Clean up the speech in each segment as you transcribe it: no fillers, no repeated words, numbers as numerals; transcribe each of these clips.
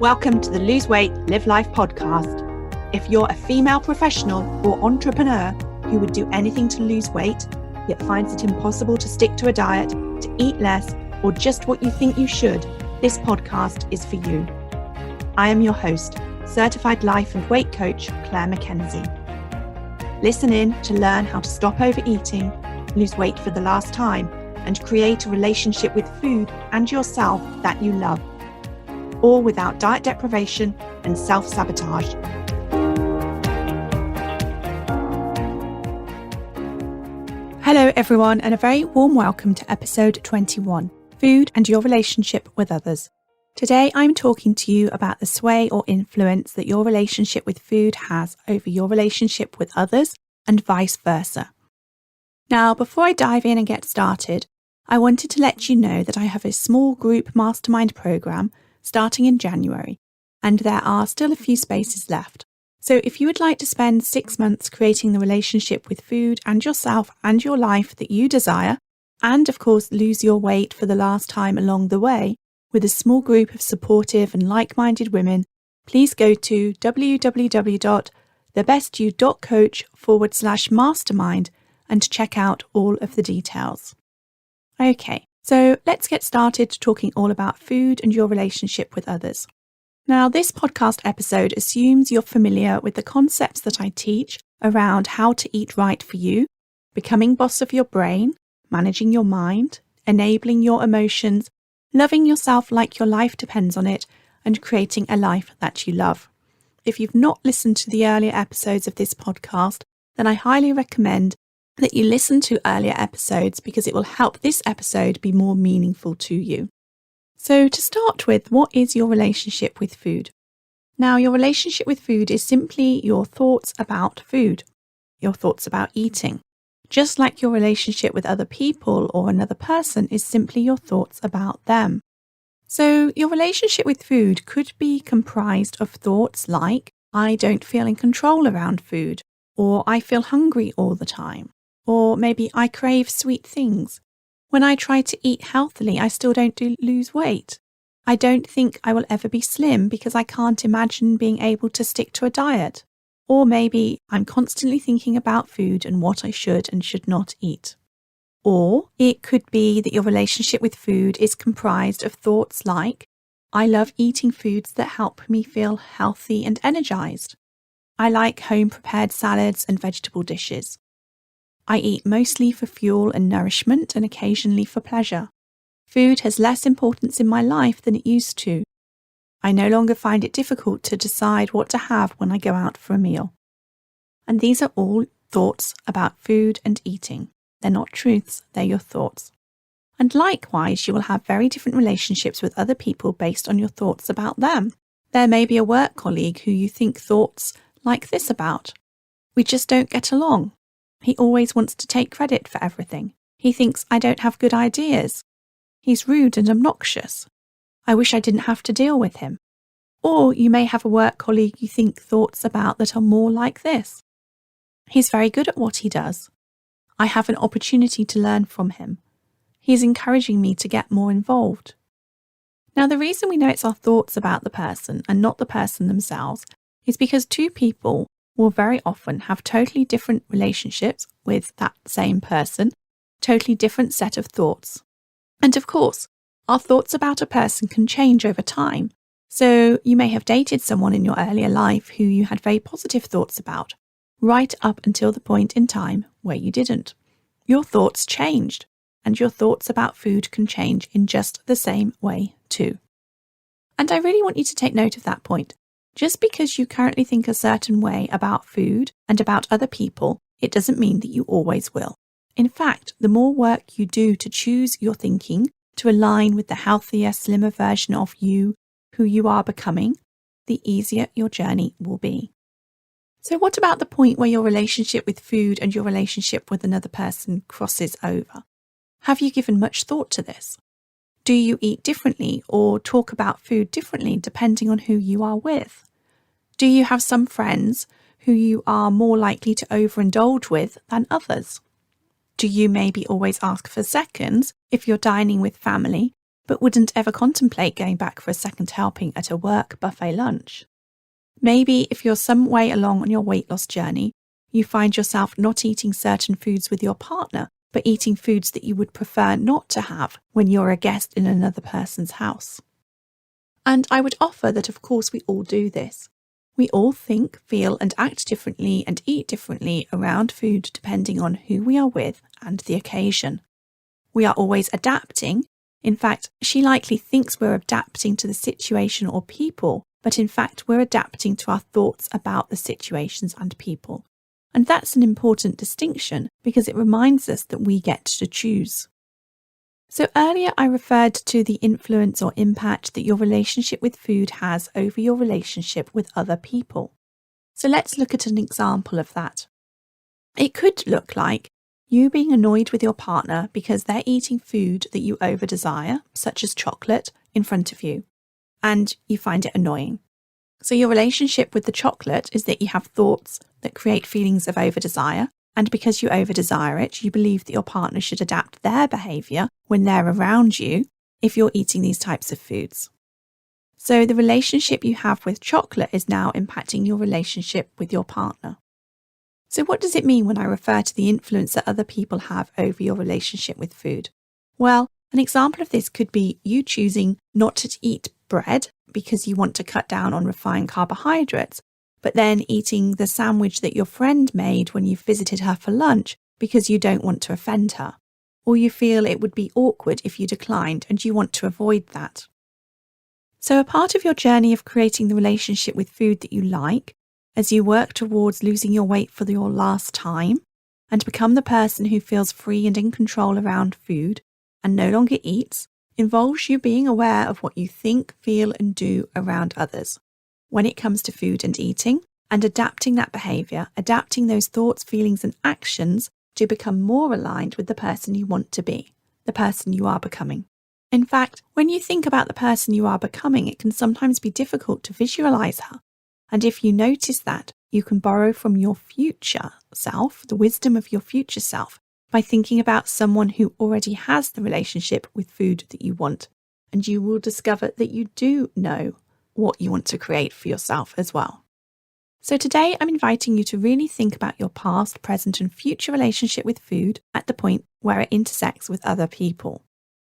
Welcome to the Lose Weight, Live Life podcast. If you're a female professional or entrepreneur who would do anything to lose weight, yet finds it impossible to stick to a diet, to eat less, or just what you think you should, this podcast is for you. I am your host, certified life and weight coach, Claire McKenzie. Listen in to learn how to stop overeating, lose weight for the last time, and create a relationship with food and yourself that you love, all without diet deprivation and self-sabotage. Hello everyone, and a very warm welcome to episode 21, Food and Your Relationship with Others. Today I'm talking to you about the sway or influence that your relationship with food has over your relationship with others and vice versa. Now, before I dive in and get started, I wanted to let you know that I have a small group mastermind program starting in January, and there are still a few spaces left. So if you would like to spend 6 months creating the relationship with food and yourself and your life that you desire, and of course lose your weight for the last time along the way, with a small group of supportive and like-minded women, please go to www.thebestyou.coach/mastermind and check out all of the details. Okay, so let's get started talking all about food and your relationship with others. Now, this podcast episode assumes you're familiar with the concepts that I teach around how to eat right for you, becoming boss of your brain, managing your mind, enabling your emotions, loving yourself like your life depends on it, and creating a life that you love. If you've not listened to the earlier episodes of this podcast, then I highly recommend that you listen to earlier episodes because it will help this episode be more meaningful to you. So to start with, what is your relationship with food? Now, your relationship with food is simply your thoughts about food, your thoughts about eating. Just like your relationship with other people or another person is simply your thoughts about them. So your relationship with food could be comprised of thoughts like, I don't feel in control around food, or I feel hungry all the time, or maybe I crave sweet things. When I try to eat healthily, I still don't lose weight. I don't think I will ever be slim because I can't imagine being able to stick to a diet. Or maybe I'm constantly thinking about food and what I should and should not eat. Or it could be that your relationship with food is comprised of thoughts like, I love eating foods that help me feel healthy and energized. I like home-prepared salads and vegetable dishes. I eat mostly for fuel and nourishment and occasionally for pleasure. Food has less importance in my life than it used to. I no longer find it difficult to decide what to have when I go out for a meal. And these are all thoughts about food and eating. They're not truths, they're your thoughts. And likewise, you will have very different relationships with other people based on your thoughts about them. There may be a work colleague who you think thoughts like this about. We just don't get along. He always wants to take credit for everything. He thinks I don't have good ideas. He's rude and obnoxious. I wish I didn't have to deal with him. Or you may have a work colleague you think thoughts about that are more like this. He's very good at what he does. I have an opportunity to learn from him. He's encouraging me to get more involved. Now, the reason we know it's our thoughts about the person and not the person themselves is because two people will very often have totally different relationships with that same person, totally different set of thoughts. And of course, our thoughts about a person can change over time. So you may have dated someone in your earlier life who you had very positive thoughts about, right up until the point in time where you didn't. Your thoughts changed, and your thoughts about food can change in just the same way too. And I really want you to take note of that point. Just because you currently think a certain way about food and about other people, it doesn't mean that you always will. In fact, the more work you do to choose your thinking to align with the healthier, slimmer version of you, who you are becoming, the easier your journey will be. So what about the point where your relationship with food and your relationship with another person crosses over? Have you given much thought to this? Do you eat differently or talk about food differently depending on who you are with? Do you have some friends who you are more likely to overindulge with than others? Do you maybe always ask for seconds if you're dining with family, but wouldn't ever contemplate going back for a second helping at a work buffet lunch. Maybe if you're some way along on your weight loss journey, you find yourself not eating certain foods with your partner, but eating foods that you would prefer not to have when you're a guest in another person's house. And I would offer that, of course, we all do this. We all think, feel, and act differently and eat differently around food depending on who we are with and the occasion. We are always adapting. In fact, she likely thinks we're adapting to the situation or people, but in fact, we're adapting to our thoughts about the situations and people. And that's an important distinction because it reminds us that we get to choose. So earlier I referred to the influence or impact that your relationship with food has over your relationship with other people. So let's look at an example of that. It could look like you being annoyed with your partner because they're eating food that you over-desire, such as chocolate, in front of you, and you find it annoying. So your relationship with the chocolate is that you have thoughts that create feelings of over-desire, and because you over-desire it, you believe that your partner should adapt their behaviour when they're around you if you're eating these types of foods. So the relationship you have with chocolate is now impacting your relationship with your partner. So what does it mean when I refer to the influence that other people have over your relationship with food? Well, an example of this could be you choosing not to eat bread because you want to cut down on refined carbohydrates, but then eating the sandwich that your friend made when you visited her for lunch because you don't want to offend her. Or you feel it would be awkward if you declined and you want to avoid that. So a part of your journey of creating the relationship with food that you like, as you work towards losing your weight for your last time and become the person who feels free and in control around food and no longer eats, involves you being aware of what you think, feel and do around others when it comes to food and eating, and adapting that behaviour, adapting those thoughts, feelings and actions to become more aligned with the person you want to be, the person you are becoming. In fact, when you think about the person you are becoming, it can sometimes be difficult to visualise her. And if you notice that, you can borrow from your future self, the wisdom of your future self, by thinking about someone who already has the relationship with food that you want. And you will discover that you do know what you want to create for yourself as well. So today I'm inviting you to really think about your past, present and future relationship with food at the point where it intersects with other people.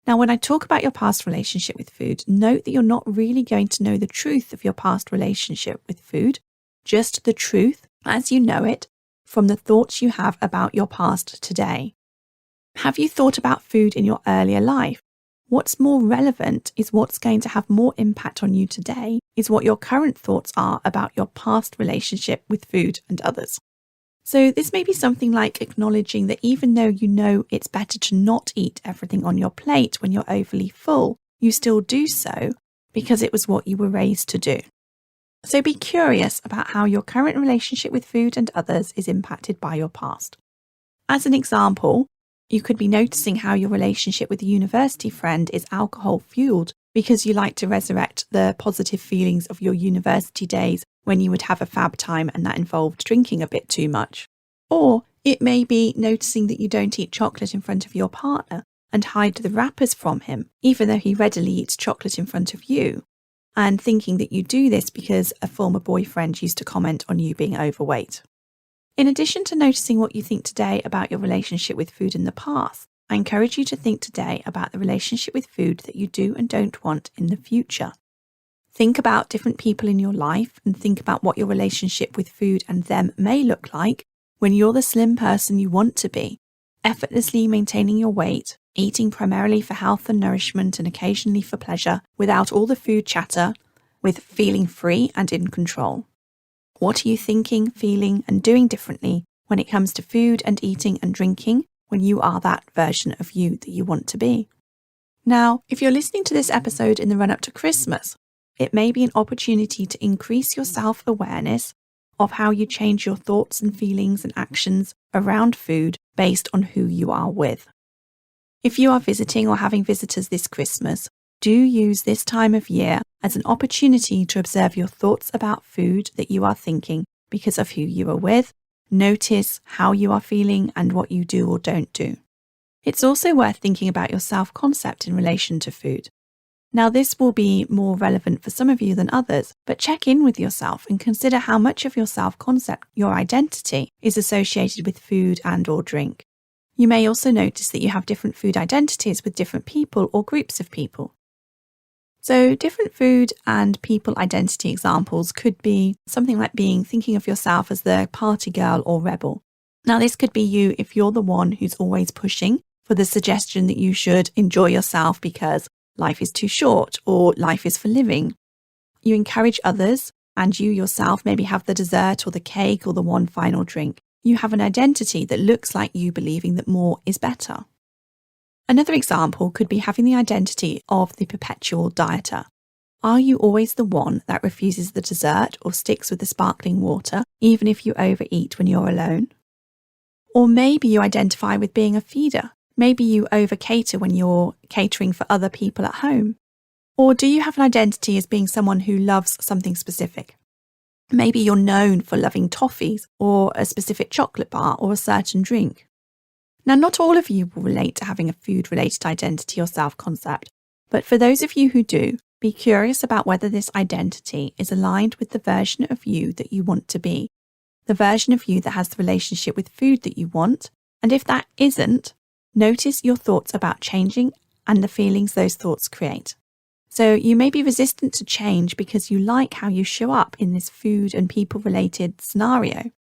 Now, when I talk about your past relationship with food, note that you're not really going to know the truth of your past relationship with food, just the truth as you know it from the thoughts you have about your past today. Have you thought about food in your earlier life? What's more relevant is what's going to have more impact on you today is what your current thoughts are about your past relationship with food and others. So this may be something like acknowledging that even though you know it's better to not eat everything on your plate when you're overly full, you still do so because it was what you were raised to do. So be curious about how your current relationship with food and others is impacted by your past. As an example, you could be noticing how your relationship with a university friend is alcohol-fueled because you like to resurrect the positive feelings of your university days when you would have a fab time and that involved drinking a bit too much. Or it may be noticing that you don't eat chocolate in front of your partner and hide the wrappers from him, even though he readily eats chocolate in front of you, and thinking that you do this because a former boyfriend used to comment on you being overweight. In addition to noticing what you think today about your relationship with food in the past, I encourage you to think today about the relationship with food that you do and don't want in the future. Think about different people in your life and think about what your relationship with food and them may look like when you're the slim person you want to be, effortlessly maintaining your weight, eating primarily for health and nourishment and occasionally for pleasure, without all the food chatter, with feeling free and in control. What are you thinking, feeling and doing differently when it comes to food and eating and drinking when you are that version of you that you want to be? Now, if you're listening to this episode in the run-up to Christmas, it may be an opportunity to increase your self-awareness of how you change your thoughts and feelings and actions around food based on who you are with. If you are visiting or having visitors this Christmas, do use this time of year as an opportunity to observe your thoughts about food that you are thinking because of who you are with. Notice how you are feeling and what you do or don't do. It's also worth thinking about your self-concept in relation to food. Now, this will be more relevant for some of you than others, but check in with yourself and consider how much of your self-concept, your identity, is associated with food and or drink. You may also notice that you have different food identities with different people or groups of people. So different food and people identity examples could be something like thinking of yourself as the party girl or rebel. Now, this could be you if you're the one who's always pushing for the suggestion that you should enjoy yourself because life is too short or life is for living. You encourage others and you yourself maybe have the dessert or the cake or the one final drink. You have an identity that looks like you believing that more is better. Another example could be having the identity of the perpetual dieter. Are you always the one that refuses the dessert or sticks with the sparkling water, even if you overeat when you're alone? Or maybe you identify with being a feeder. Maybe you over-cater when you're catering for other people at home. Or do you have an identity as being someone who loves something specific? Maybe you're known for loving toffees or a specific chocolate bar or a certain drink. Now, not all of you will relate to having a food-related identity or self-concept, but for those of you who do, be curious about whether this identity is aligned with the version of you that you want to be, the version of you that has the relationship with food that you want, and if that isn't, notice your thoughts about changing and the feelings those thoughts create. So you may be resistant to change because you like how you show up in this food and people-related scenario,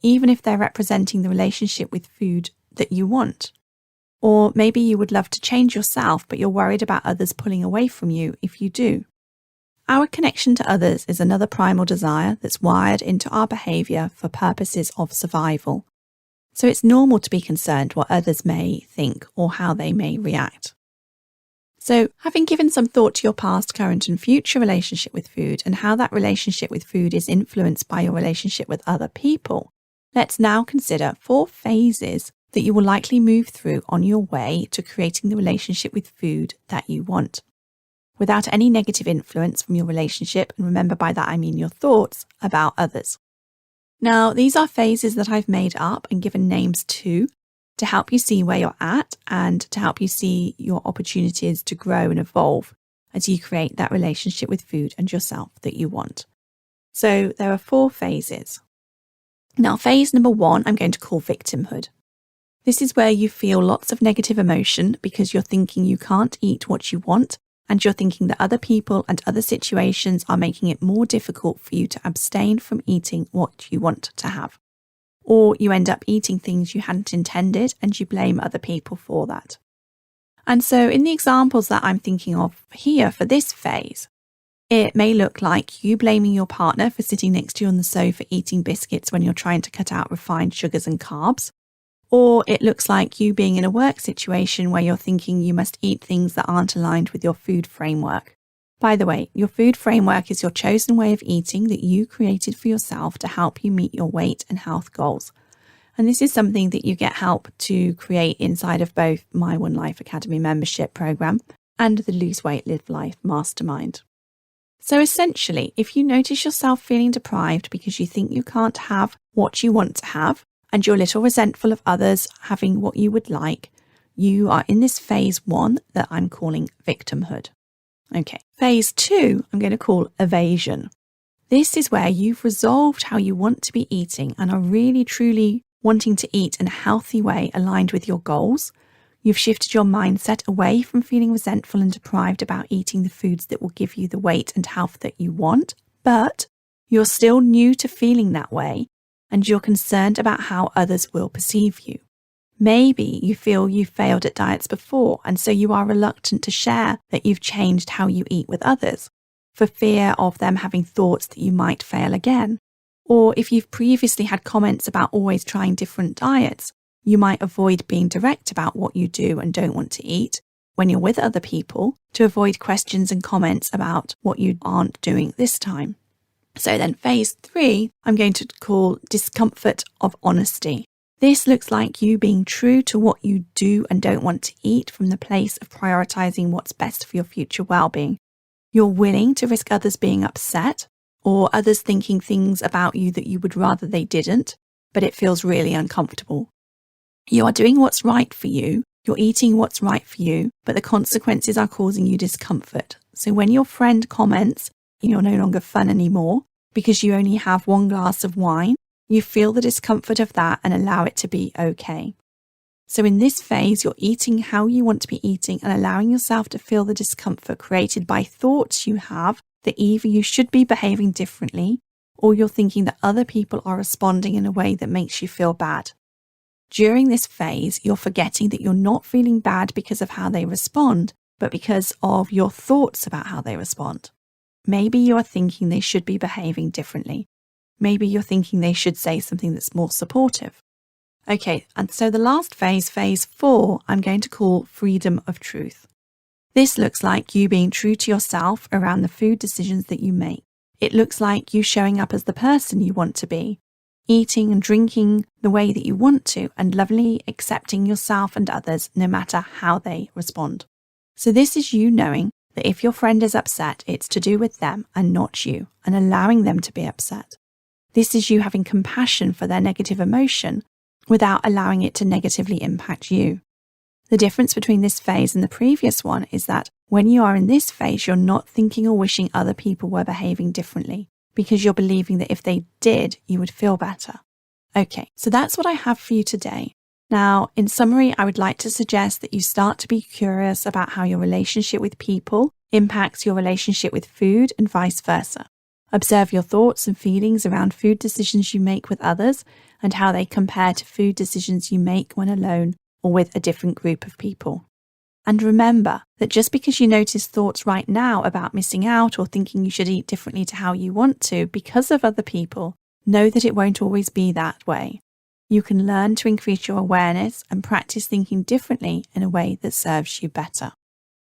even if they're representing the relationship with food that you want. Or maybe you would love to change yourself, but you're worried about others pulling away from you if you do. Our connection to others is another primal desire that's wired into our behaviour for purposes of survival. So it's normal to be concerned what others may think or how they may react. So, having given some thought to your past, current and future relationship with food and how that relationship with food is influenced by your relationship with other people, let's now consider 4 phases that you will likely move through on your way to creating the relationship with food that you want, without any negative influence from your relationship, and remember by that I mean your thoughts about others. Now, these are phases that I've made up and given names to help you see where you're at and to help you see your opportunities to grow and evolve as you create that relationship with food and yourself that you want. So there are 4 phases. Now, phase number 1, I'm going to call victimhood. This is where you feel lots of negative emotion because you're thinking you can't eat what you want, and you're thinking that other people and other situations are making it more difficult for you to abstain from eating what you want to have. Or you end up eating things you hadn't intended and you blame other people for that. And so in the examples that I'm thinking of here for this phase, it may look like you blaming your partner for sitting next to you on the sofa eating biscuits when you're trying to cut out refined sugars and carbs. Or it looks like you being in a work situation where you're thinking you must eat things that aren't aligned with your food framework. By the way, your food framework is your chosen way of eating that you created for yourself to help you meet your weight and health goals. And this is something that you get help to create inside of both my One Life Academy membership program and the Lose Weight, Live Life Mastermind. So essentially, if you notice yourself feeling deprived because you think you can't have what you want to have, and you're a little resentful of others having what you would like, you are in this phase 1 that I'm calling victimhood. Okay, phase 2, I'm going to call evasion. This is where you've resolved how you want to be eating and are really truly wanting to eat in a healthy way aligned with your goals. You've shifted your mindset away from feeling resentful and deprived about eating the foods that will give you the weight and health that you want, but you're still new to feeling that way and you're concerned about how others will perceive you. Maybe you feel you've failed at diets before, and so you are reluctant to share that you've changed how you eat with others, for fear of them having thoughts that you might fail again. Or if you've previously had comments about always trying different diets, you might avoid being direct about what you do and don't want to eat when you're with other people to avoid questions and comments about what you aren't doing this time. So then phase 3, I'm going to call discomfort of honesty. This looks like you being true to what you do and don't want to eat from the place of prioritizing what's best for your future well-being. You're willing to risk others being upset or others thinking things about you that you would rather they didn't, but it feels really uncomfortable. You are doing what's right for you You're eating what's right for you, but the consequences are causing you discomfort. So when your friend comments, you're no longer fun anymore because you only have 1 glass of wine, you feel the discomfort of that and allow it to be okay. So in this phase, you're eating how you want to be eating and allowing yourself to feel the discomfort created by thoughts you have that either you should be behaving differently or you're thinking that other people are responding in a way that makes you feel bad. During this phase, you're forgetting that you're not feeling bad because of how they respond, but because of your thoughts about how they respond. Maybe you are thinking they should be behaving differently. Maybe you're thinking they should say something that's more supportive. Okay, and so the last phase, phase 4, I'm going to call freedom of truth. This looks like you being true to yourself around the food decisions that you make. It looks like you showing up as the person you want to be, eating and drinking the way that you want to, and lovingly accepting yourself and others no matter how they respond. So this is you knowing that if your friend is upset, it's to do with them and not you, and allowing them to be upset. This is you having compassion for their negative emotion without allowing it to negatively impact you. The difference between this phase and the previous one is that when you are in this phase, you're not thinking or wishing other people were behaving differently because you're believing that if they did, you would feel better. Okay, so that's what I have for you today. Now, in summary, I would like to suggest that you start to be curious about how your relationship with people impacts your relationship with food and vice versa. Observe your thoughts and feelings around food decisions you make with others and how they compare to food decisions you make when alone or with a different group of people. And remember that just because you notice thoughts right now about missing out or thinking you should eat differently to how you want to because of other people, know that it won't always be that way. You can learn to increase your awareness and practice thinking differently in a way that serves you better.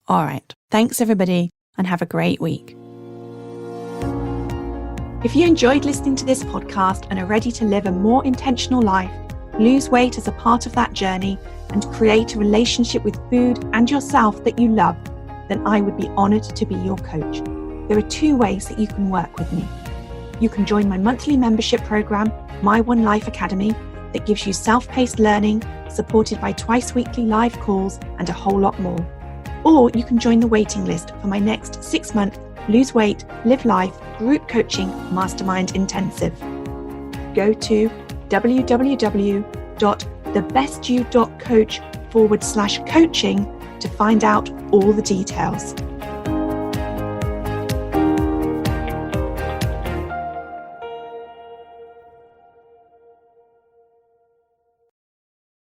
All right, thanks everybody and have a great week. If you enjoyed listening to this podcast and are ready to live a more intentional life, lose weight as a part of that journey, and create a relationship with food and yourself that you love, then I would be honoured to be your coach. There are 2 ways that you can work with me. You can join my monthly membership program, My One Life Academy, that gives you self-paced learning, supported by twice-weekly live calls and a whole lot more. Or you can join the waiting list for my next 6-month Lose Weight, Live Life Group Coaching Mastermind Intensive. Go to www.thebestyou.coach/coaching to find out all the details.